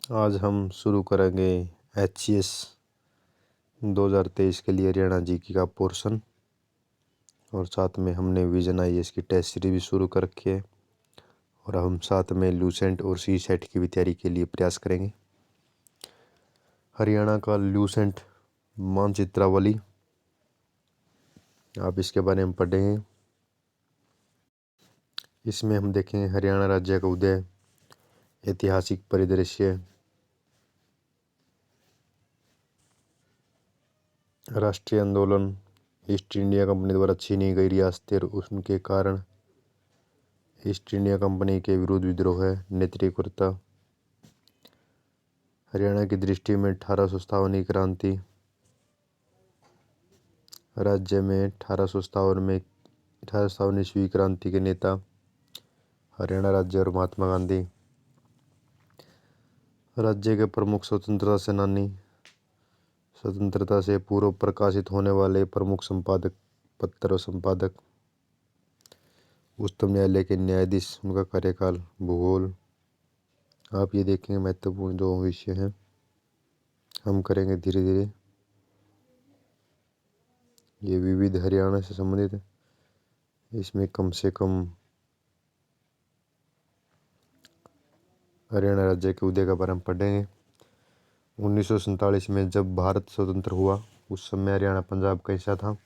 आज हम शुरू करेंगे HCS 2023 के लिए हरियाणा जीके का पोर्शन और साथ में हमने विजन IAS की टेस्ट सीरीज भी शुरू कर रखी है और हम साथ में लूसेंट और CSET की भी तैयारी के लिए प्रयास करेंगे। हरियाणा का लूसेंट मानचित्रावली, आप इसके बारे में पढ़ेंगे। इसमें हम देखेंगे हरियाणा राज्य का उदय, ऐतिहासिक परिदृश्य, राष्ट्रीय आंदोलन, ईस्ट इंडिया कंपनी द्वारा छीनी गई रियासतें और उनके कारण, ईस्ट इंडिया कंपनी के विरुद्ध विद्रोह, नेतृत्वकर्ता, हरियाणा की दृष्टि में 1857 की क्रांति, राज्य में 1857 ईस्वी क्रांति के नेता, हरियाणा राज्य और महात्मा गांधी, राज्य के प्रमुख स्वतंत्रता सेनानी, स्वतंत्रता से पूर्व प्रकाशित होने वाले प्रमुख संपादक पत्र और संपादक, उच्चतम न्यायालय के न्यायाधीश, उनका कार्यकाल, भूगोल। आप ये देखेंगे महत्वपूर्ण जो विषय हैं हम करेंगे धीरे धीरे। ये विविध हरियाणा से संबंधित है, इसमें कम से कम हरियाणा राज्य के उदय का बारे में पढ़ेंगे। 1947 में जब भारत स्वतंत्र हुआ उस समय हरियाणा पंजाब का हिस्सा था।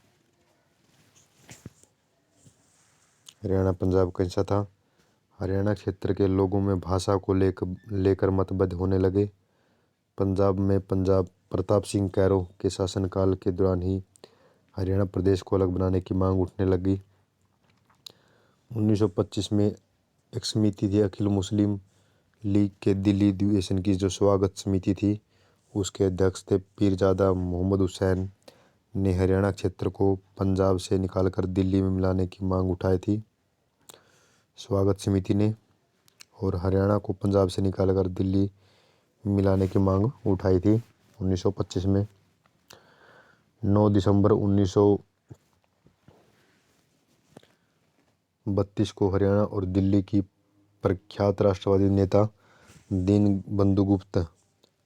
हरियाणा क्षेत्र के लोगों में भाषा को लेकर मतभेद होने लगे। पंजाब में प्रताप सिंह कैरो के शासनकाल के दौरान ही हरियाणा प्रदेश को अलग बनाने की मांग उठने लगी। 1925 में एक समिति थी, अखिल मुस्लिम लीग के दिल्ली अधिवेशन की जो स्वागत समिति थी, उसके अध्यक्ष थे पीरजादा मोहम्मद हुसैन ने हरियाणा क्षेत्र को पंजाब से निकालकर दिल्ली में मिलाने की मांग उठाई थी स्वागत समिति ने, और हरियाणा को पंजाब से निकालकर दिल्ली मिलाने की मांग उठाई थी 1925 में। 9 दिसंबर 1932 को हरियाणा और दिल्ली की प्रख्यात राष्ट्रवादी नेता दीनबंधु गुप्ता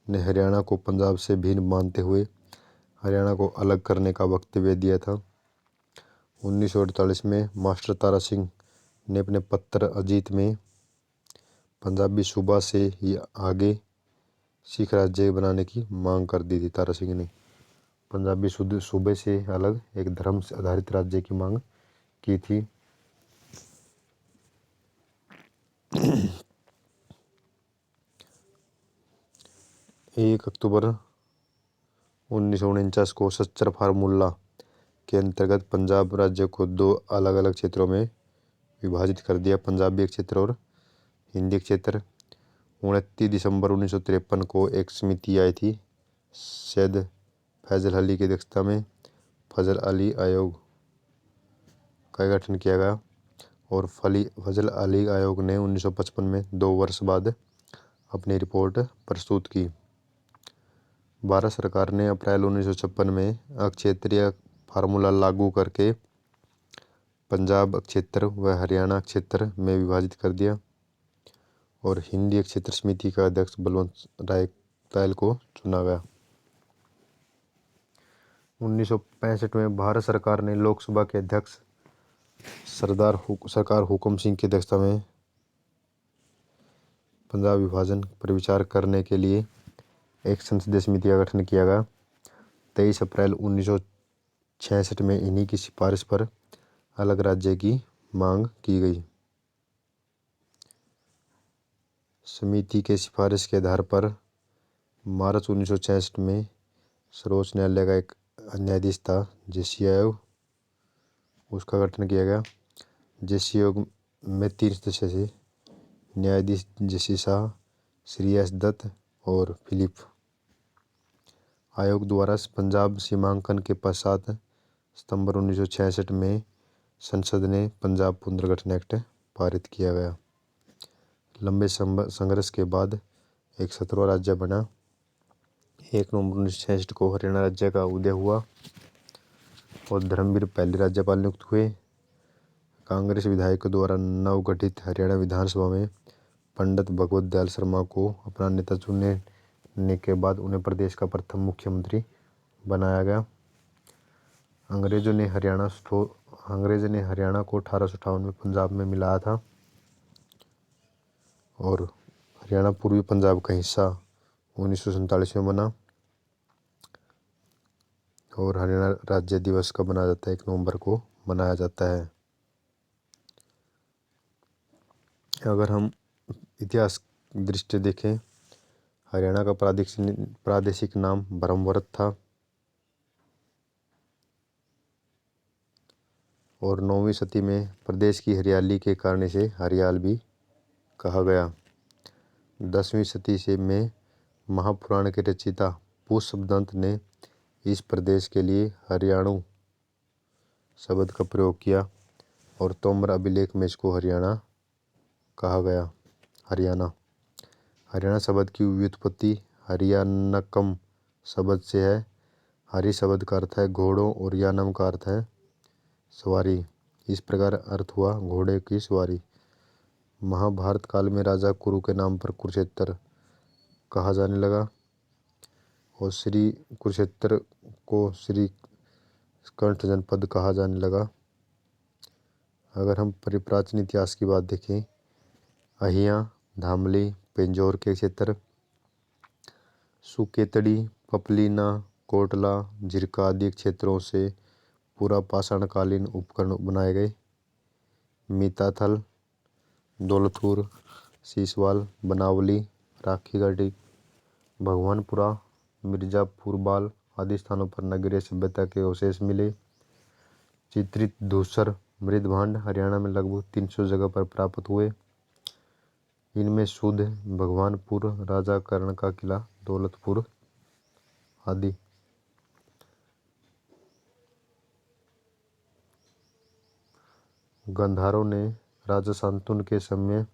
ने हरियाणा को पंजाब से भिन्न मानते हुए हरियाणा को अलग करने का वक्तव्य दिया था। 1948 में मास्टर तारा सिंह ने अपने पत्र अजीत में पंजाबी सूबा से ही आगे सिख राज्य बनाने की मांग कर दी थी। तारा सिंह ने पंजाबी सूबे से अलग एक धर्म से आधारित राज्य की मांग की थी। 1 अक्टूबर 1949 को सच्चर फार्मूला के अंतर्गत पंजाब राज्य को 2 अलग अलग क्षेत्रों में विभाजित कर दिया, पंजाबी क्षेत्र और हिंदी क्षेत्र। 29 दिसंबर 1953 को एक समिति आई थी सैयद फैजल अली की अध्यक्षता में, फजल अली आयोग का गठन किया गया और फजल अली आयोग ने 1955 में 2 वर्ष बाद अपनी रिपोर्ट प्रस्तुत की। भारत सरकार ने अप्रैल 1956 में क्षेत्रीय फार्मूला लागू करके पंजाब क्षेत्र व हरियाणा क्षेत्र में विभाजित कर दिया और हिंदी क्षेत्र समिति का अध्यक्ष बलवंत राय तायल को चुना गया। 1965 में भारत सरकार ने लोकसभा के अध्यक्ष सरकार हुकम सिंह की अध्यक्षता में पंजाब विभाजन पर विचार करने के लिए एक संसदीय समिति का गठन किया गया। 23 अप्रैल 1966 में इन्हीं की सिफारिश पर अलग राज्य की मांग की गई। समिति के सिफारिश के आधार पर मार्च 1966 में सर्वोच्च न्यायालय का एक न्यायाधीश था जेसी आयोग, उसका गठन किया गया। जेसी आयोग में 3 सदस्य थे, न्यायाधीश जेसी शाह, श्री एस दत्त और फिलिप। आयोग द्वारा पंजाब सीमांकन के पश्चात सितंबर 1966 में संसद ने पंजाब पुनर्गठन एक्ट पारित किया गया। लंबे संघर्ष के बाद एक 17वां राज्य बना। 1 नवंबर 1966 को हरियाणा राज्य का उदय हुआ और धर्मवीर पहले राज्यपाल नियुक्त हुए। कांग्रेस विधायकों द्वारा नवगठित हरियाणा विधानसभा में पंडित भगवत दयाल शर्मा को अपना नेता चुनने के बाद उन्हें प्रदेश का प्रथम मुख्यमंत्री बनाया गया। अंग्रेजों ने हरियाणा को 1858 में पंजाब में मिलाया था और हरियाणा पूर्वी पंजाब का हिस्सा 1947 में बना। और हरियाणा राज्य दिवस कब मनाया जाता है? 1 नवंबर को मनाया जाता है। अगर हम इतिहास की दृष्टि देखें, हरियाणा का प्रादेशिक नाम ब्रह्मवरत था और 9वीं शती में प्रदेश की हरियाली के कारण इसे हरियाल भी कहा गया। 10वीं शती से में महापुराण के रचयिता पुष्पदंत ने इस प्रदेश के लिए हरियाणु शब्द का प्रयोग किया और तोमर अभिलेख में इसको हरियाणा कहा गया। हरियाणा शब्द की व्युत्पत्ति हरियाणकम शब्द से है। हरि शब्द का अर्थ है घोड़ों और यानम का अर्थ है सवारी। इस प्रकार अर्थ हुआ घोड़े की सवारी। महाभारत काल में राजा कुरु के नाम पर कुरुक्षेत्र कहा जाने लगा और श्री कुरुक्षेत्र को श्री कंठ जनपद कहा जाने लगा। अगर हम प्राचीन इतिहास की बात देखें, अहिया, धामली, पेंजोर के क्षेत्र, सुकेतड़ी, पपलीना, कोटला, झिरका आदि क्षेत्रों से पूरा पाषाणकालीन उपकरण बनाए गए। मीताथल, दौलतपुर, सीसवाल, बनावली, राखीगढ़ी, भगवानपुरा, मिर्जापुरबाल आदि स्थानों पर नगरीय सभ्यता के अवशेष मिले। चित्रित धूसर मृदभांड हरियाणा में लगभग 300 जगह पर प्राप्त हुए। इनमें सुध, भगवानपुर, राजा कर्ण का किला, दौलतपुर आदि। गंधारों ने राजा शांतनु के समय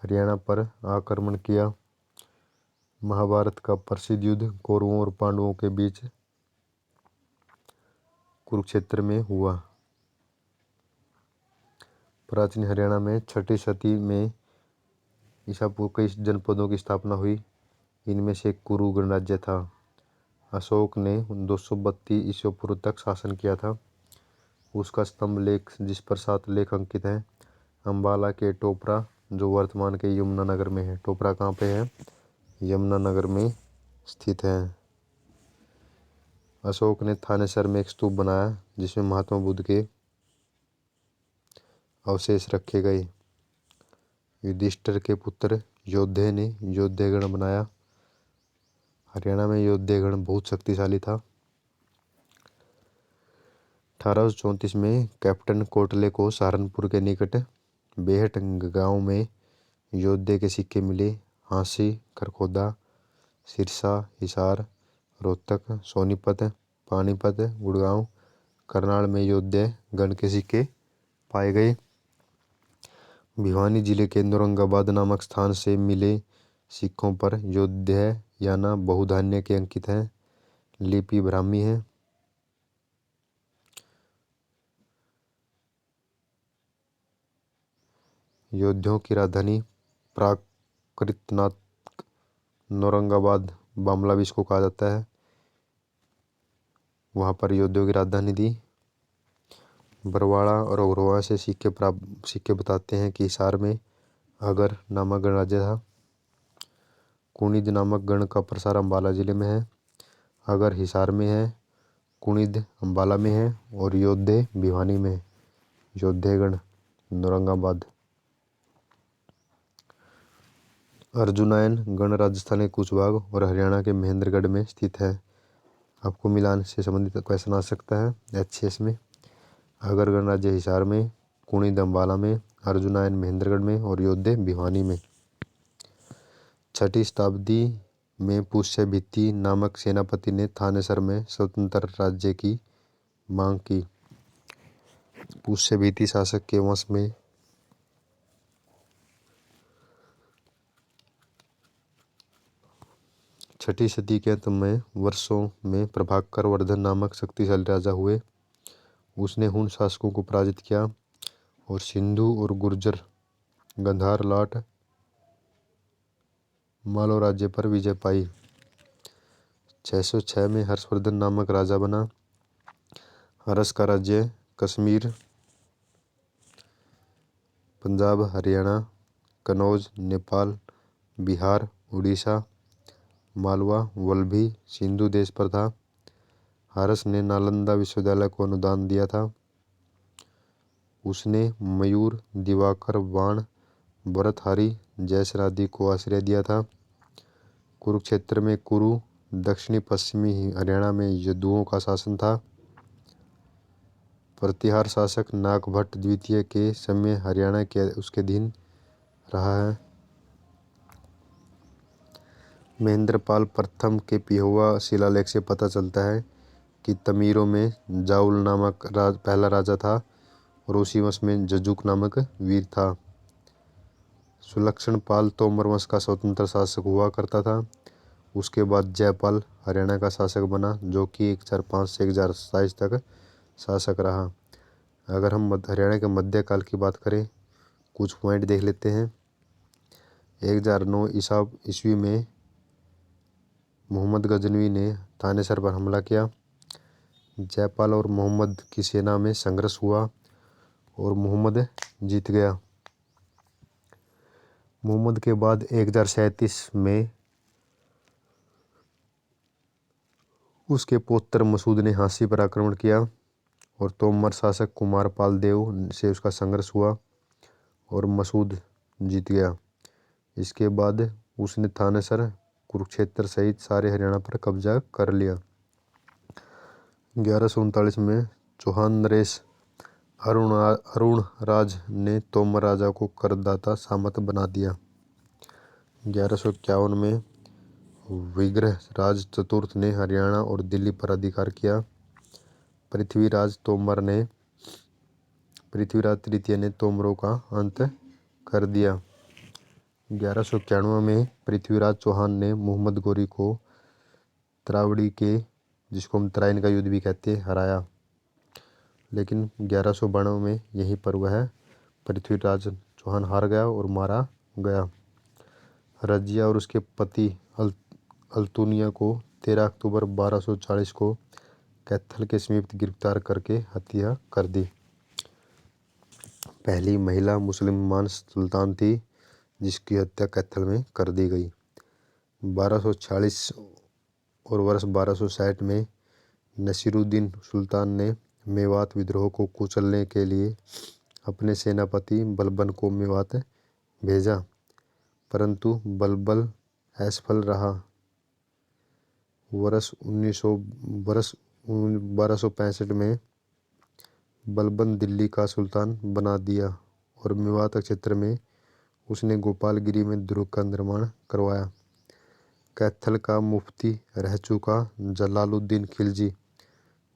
हरियाणा पर आक्रमण किया। महाभारत का प्रसिद्ध युद्ध कौरवों और पांडवों के बीच कुरुक्षेत्र में हुआ। प्राचीन हरियाणा में 6ठी शती में ईसा पूर्व कई जनपदों की स्थापना हुई। इनमें से कुरु गणराज्य था। अशोक ने 232 ईसा पूर्व तक शासन किया था। उसका स्तंभ लेख जिस पर 7 लेख अंकित हैं, अम्बाला के टोपरा जो वर्तमान के यमुनानगर में है। टोपरा कहाँ पे है? यमुनानगर में स्थित है। अशोक ने थानेसर में एक स्तूप बनाया जिसमें महात्मा बुद्ध के अवशेष रखे गए। युधिष्ठिर के पुत्र योद्धे ने योद्धेगण बनाया। हरियाणा में योद्धेगण बहुत शक्तिशाली था। 1834 में कैप्टन कोटले को सहारनपुर के निकट बेहट गांव में योद्धे के सिक्के मिले। हांसी, खरखोदा, सिरसा, हिसार, रोहतक, सोनीपत, पानीपत, गुड़गांव, करनाल में योद्धे गण के सिक्के पाए गए। भिवानी जिले के औरंगाबाद नामक स्थान से मिले सिक्कों पर योद्धे याना बहुधान्य के अंकित हैं। लिपि ब्राह्मी है। योद्धियों की राजधानी प्राकृतनाथ औरंगाबाद बामला भी इसको कहा जाता है। वहाँ पर योद्धियों की राजधानी थी। बरवाड़ा और अग्रवाल से सिक्के बताते हैं कि हिसार में अगर नामक गणराज्य था। कुणिद नामक गण का प्रसार अम्बाला जिले में है। अगर हिसार में है, कुणिद अम्बाला में है और योद्धे भिवानी में। योद्धेगण औरंगाबाद। अर्जुनायन गण राजस्थान के कुछ भाग और हरियाणा के महेंद्रगढ़ में स्थित है। आपको मिलान से संबंधित क्वेश्चन आ सकता है HCS में। अगर गणराज्य हिसार में, कुणिद अम्बाला में, अर्जुनायन महेंद्रगढ़ में और योद्धे भिवानी में। 6ठी शताब्दी में पुष्यभित्ति नामक सेनापति ने थानेसर में स्वतंत्र राज्य की मांग की। पुष्यभित्ति शासक के वंश में 6ठी शती के अंत में वर्षों में प्रभाकर वर्धन नामक शक्तिशाली राजा हुए। उसने हुन शासकों को पराजित किया और सिंधु और गुर्जर, गंधार, लाट, मालवा राज्य पर विजय पाई। 606 में हर्षवर्धन नामक राजा बना। हर्ष का राज्य कश्मीर, पंजाब, हरियाणा, कनौज, नेपाल, बिहार, उड़ीसा, मालवा, वल्लभी, सिंधु देश पर था। हर्ष ने नालंदा विश्वविद्यालय को अनुदान दिया था। उसने मयूर, दिवाकर, बाण, भरतहारी, जयसेन आदि को आश्रय दिया था। कुरुक्षेत्र में कुरु, दक्षिणी पश्चिमी हरियाणा में यदुओं का शासन था। प्रतिहार शासक नागभट्ट द्वितीय के समय हरियाणा के उसके अधीन रहा है। महेंद्रपाल प्रथम के पिहोवा शिलालेख से पता चलता है कि तमीरों में जाउल नामक पहला राजा था और उसी वंश में जजुक नामक वीर था। सुलक्षण पाल तोमर वंश का स्वतंत्र शासक हुआ करता था। उसके बाद जयपाल हरियाणा का शासक बना, जो कि 1005 से 1027 तक शासक रहा। अगर हम हरियाणा के मध्यकाल की बात करें, कुछ पॉइंट देख लेते हैं। 1009 ईस्वी में मोहम्मद गजनवी ने थानेसर पर हमला किया। जयपाल और मोहम्मद की सेना में संघर्ष हुआ और मोहम्मद जीत गया। मोहम्मद के बाद 1037 में उसके पौत्र मसूद ने हांसी पर आक्रमण किया और तोमर शासक कुमारपाल देव से उसका संघर्ष हुआ और मसूद जीत गया। इसके बाद उसने थानेसर, कुरुक्षेत्र सहित सारे हरियाणा पर कब्जा कर लिया। 1139 में चौहान नरेश अरुण राज ने तोमर राजा को करदाता सामंत बना दिया। 1151 में विग्रह राज चतुर्थ ने हरियाणा और दिल्ली पर अधिकार किया। पृथ्वीराज तृतीय ने तोमरों का अंत कर दिया। 1191 में पृथ्वीराज चौहान ने मोहम्मद गोरी को त्रावड़ी के, जिसको हम तराइन का युद्ध भी कहते हैं, हराया। लेकिन 1192 में यहीं पर वह पृथ्वीराज चौहान हार गया और मारा गया। रजिया और उसके पति अल्तुनिया को 13 अक्टूबर 1240 को कैथल के समीप गिरफ्तार करके हत्या कर दी। पहली महिला मुसलमान सुल्तान थी जिसकी हत्या कैथल में कर दी गई। 1240 और वर्ष 1260 में नसीरुद्दीन सुल्तान ने मेवात विद्रोह को कुचलने के लिए अपने सेनापति बलबन को मेवात भेजा, परंतु बलबन असफल रहा। वर्ष 1265 में बलबन दिल्ली का सुल्तान बना दिया और मेवात क्षेत्र में उसने गोपालगिरी में दुर्ग का निर्माण करवाया। कैथल का मुफ्ती रह चुका जलालुद्दीन खिलजी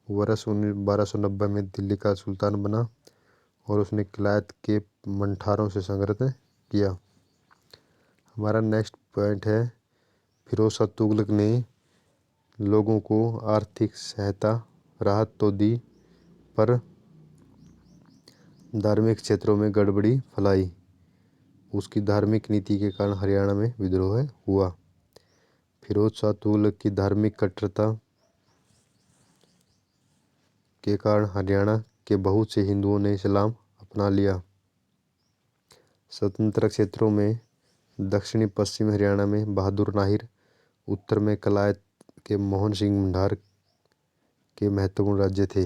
वर्ष 1290 में दिल्ली का सुल्तान बना और उसने किलायत के मंठारों से संघर्ष किया। हमारा नेक्स्ट पॉइंट है, फिरोज शाह तुगलक ने लोगों को आर्थिक सहायता राहत तो दी, पर धार्मिक क्षेत्रों में गड़बड़ी फैलाई। उसकी धार्मिक नीति के कारण हरियाणा में विद्रोह हुआ। फिरोज शाह तुगलक की धार्मिक कट्टरता के कारण हरियाणा के बहुत से हिंदुओं ने इस्लाम अपना लिया। स्वतंत्र क्षेत्रों में दक्षिणी पश्चिम हरियाणा में बहादुर नाहिर, उत्तर में कलायत के मोहन सिंह भंडार के महत्वपूर्ण राज्य थे।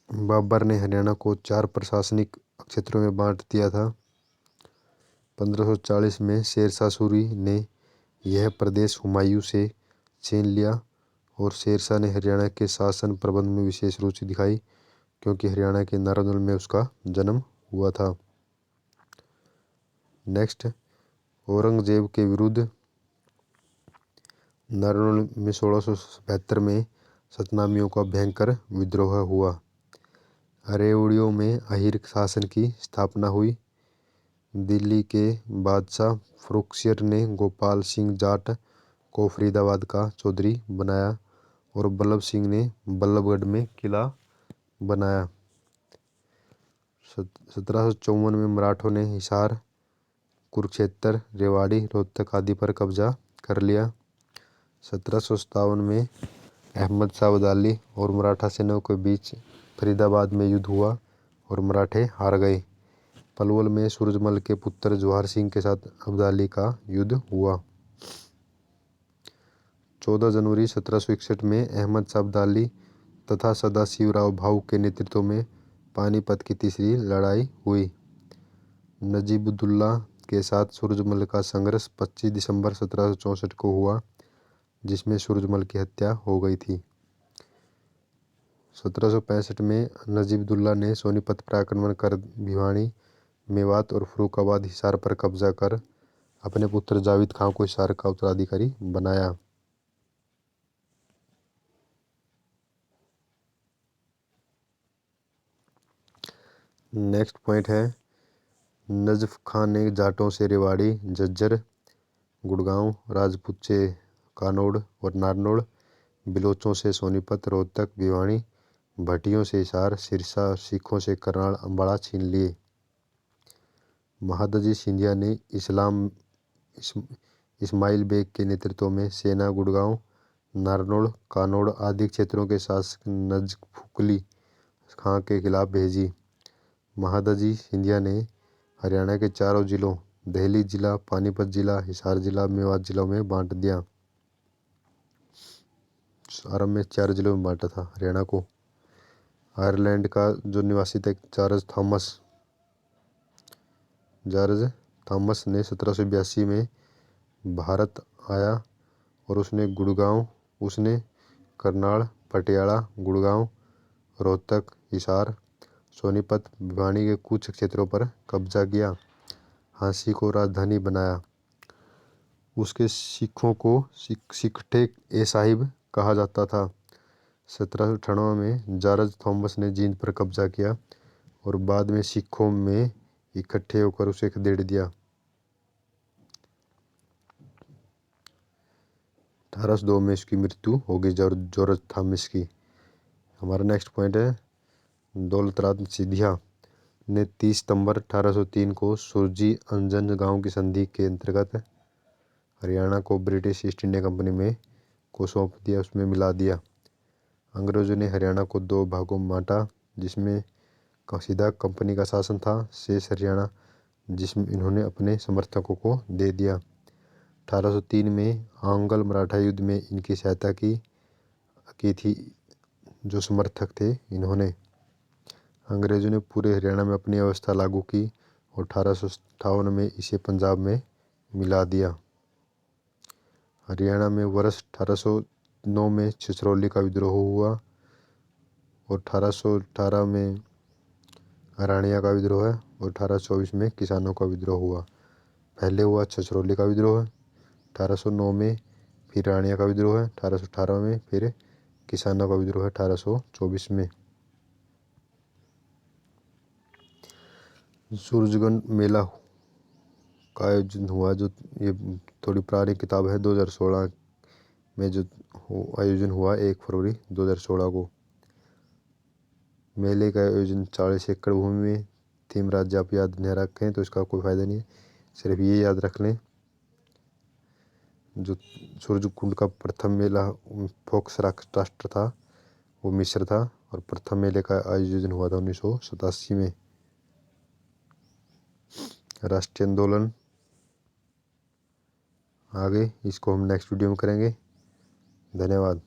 बाबर ने हरियाणा को 4 प्रशासनिक क्षेत्रों में बांट दिया था। 1540 में शेरशाह सूरी ने यह प्रदेश हुमायूं से छीन लिया और शेरशाह ने हरियाणा के शासन प्रबंध में विशेष रुचि दिखाई, क्योंकि हरियाणा के नारनौल में उसका जन्म हुआ था। नेक्स्ट, औरंगजेब के विरुद्ध नारनौल में 1672 में सतनामियों का भयंकर विद्रोह हुआ। रेवड़ियों में अहीर शासन की स्थापना हुई। दिल्ली के बादशाह फ़रुखसियर ने गोपाल सिंह जाट को फरीदाबाद का चौधरी बनाया और बल्लभ सिंह ने बल्लभगढ़ में किला बनाया। 1754 में मराठों ने हिसार कुरुक्षेत्र, रेवाड़ी, रोहतक आदि पर कब्जा कर लिया। 1757 में अहमद शाह अब्दाली और मराठा सेनाओं के बीच फरीदाबाद में युद्ध हुआ और मराठे हार गए। पलवल में सूरजमल के पुत्र जवाहर सिंह के साथ अब्दाली का युद्ध हुआ। 14 जनवरी 1761 में अहमद शाह अब्दाली तथा सदाशिवराव भाऊ के नेतृत्व में पानीपत की तीसरी लड़ाई हुई। नजीबुद्दौला के साथ सूरजमल का संघर्ष 25 दिसंबर 1764 को हुआ, जिसमें सूरजमल की हत्या हो गई थी। 1765 में नजीबुद्दौला ने सोनीपत पर आक्रमण कर भिवानी, मेवात और फर्रुखाबाद हिसार पर कब्जा कर अपने पुत्र जावेद खान को हिसार का उत्तराधिकारी बनाया। नेक्स्ट पॉइंट है, नजफ खान ने जाटों से रेवाड़ी, झज्जर, गुड़गांव, राजपूत से कानौड़ और नारनौल, बिलोचों से सोनीपत, रोहतक, भिवानी, भटियों से हिसार, सिरसा, सिखों से करनाल, अम्बाड़ा छीन लिए। महादजी सिंधिया ने इस्माइल बेग के नेतृत्व में सेना गुड़गांव, नारनौल, कानौड़ आदि क्षेत्रों के शासक नजफुली खां के खिलाफ भेजी। महादजी सिंधिया ने हरियाणा के चारों जिलों दिल्ली जिला, पानीपत जिला, हिसार जिला, मेवात जिलों में बांट दिया। आरंभ में 4 जिलों में बांटा था हरियाणा को। आयरलैंड का जो निवासी था जॉर्ज थॉमस ने 1782 में भारत आया और उसने करनाल, पटियाला, गुड़गांव, रोहतक, हिसार, सोनीपत, भिवानी के कुछ क्षेत्रों पर कब्जा किया। झांसी को राजधानी बनाया। उसके सिखों को सिखटे ए साहिब कहा जाता था। 1798 में जॉर्ज थॉमस ने जींद पर कब्जा किया और बाद में सिखों में इकट्ठे होकर उसे खदेड़ दिया। 1802 में इसकी मृत्यु हो गई जॉर्ज थॉमस की। हमारा नेक्स्ट पॉइंट है, दौलत राम सिंधिया ने 30 सितंबर 1803 को सुरजी अंजन गांव की संधि के अंतर्गत हरियाणा को ब्रिटिश ईस्ट इंडिया कंपनी में को सौंप दिया, उसमें मिला दिया। अंग्रेजों ने हरियाणा को 2 भागों में बांटा, जिसमें सीधा कंपनी का शासन था, शेष हरियाणा जिसमें इन्होंने अपने समर्थकों को दे दिया। 1803 में आंग्ल मराठा युद्ध में इनकी सहायता की थी जो समर्थक थे इन्होंने। अंग्रेजों ने पूरे हरियाणा में अपनी व्यवस्था लागू की और 1858 में इसे पंजाब में मिला दिया। हरियाणा में वर्ष 1809 में छिछरौली का विद्रोह हुआ और 1818 में अरानिया का विद्रोह है और 1824 में किसानों का विद्रोह हुआ। पहले हुआ छिछरौली का विद्रोह 1809 में, फिर रानिया का विद्रोह है 1818 में, फिर किसानों का विद्रोह है 1824 में। सूरजगढ़ मेला का आयोजन हुआ, जो ये थोड़ी पुरानी किताब है, 2016 में जो आयोजन हुआ 1 फरवरी 2016 को। मेले का आयोजन 40 एकड़ भूमि में, थीम राज्य आप याद नहीं रखें तो इसका कोई फायदा नहीं है, सिर्फ ये याद रख लें। जो सूरजकुंड का प्रथम मेला फोक्स राष्ट्र था वो मिस्र था और प्रथम मेले का आयोजन हुआ था 1987 में। राष्ट्रीय आंदोलन आगे इसको हम नेक्स्ट वीडियो में करेंगे। धन्यवाद।